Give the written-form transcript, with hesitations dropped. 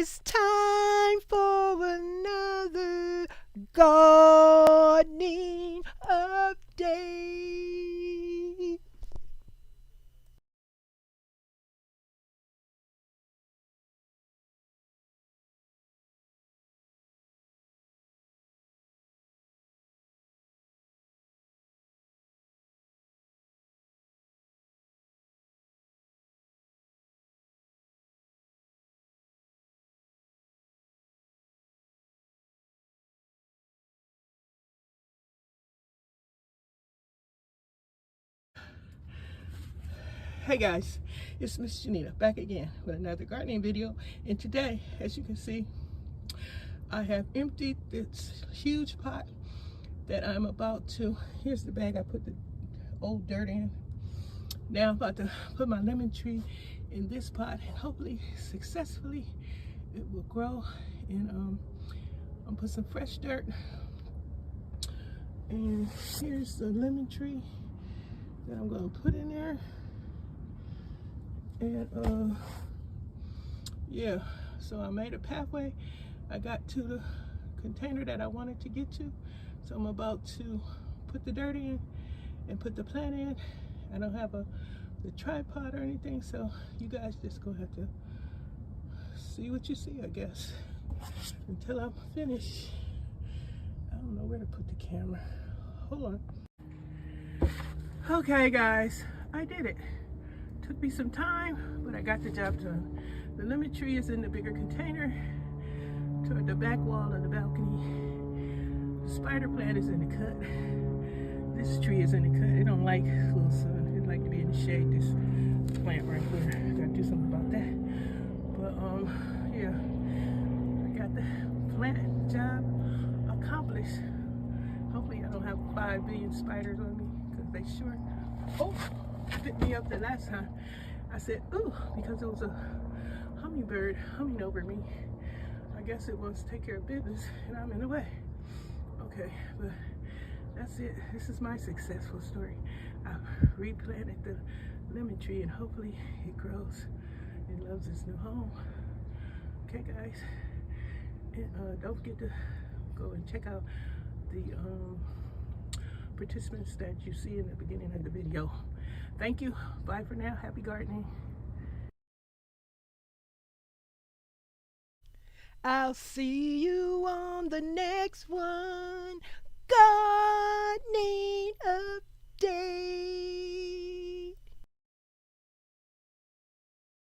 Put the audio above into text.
It's time for another gardening update. Hey guys, it's Miss Janita back again with another gardening video, and today, as you can see, I have emptied this huge pot that I'm about to, here's the bag I put the old dirt in. Now I'm about to put my lemon tree in this pot, and hopefully successfully it will grow. And I'm gonna put some fresh dirt, and here's the lemon tree that I'm gonna put in there. And yeah, so I made a pathway. I got to the container that I wanted to get to, so I'm about to put the dirt in and put the plant in. I don't have the tripod or anything, so you guys just gonna have to see what you see, I guess, until I'm finished. I don't know where to put the camera. Hold on. Okay guys, I did it. Took me some time, but I got the job done. The lemon tree is in the bigger container toward the back wall of the balcony. The spider plant is in the cut. This tree is in the cut. It don't like full sun. It like to be in the shade. This plant right here. I gotta do something about that. But yeah, I got the plant job accomplished. Hopefully I don't have 5 billion spiders on me, because they sure bit me up the last time. I said, ooh, because it was a hummingbird humming over me. I guess it wants to take care of business and I'm in the way. Okay, but that's it. This is my successful story. I've replanted the lemon tree and hopefully it grows and loves its new home. Okay guys, and don't forget to go and check out the participants that you see in the beginning of the video. Thank you. Bye for now. Happy gardening. I'll see you on the next one. Gardening update.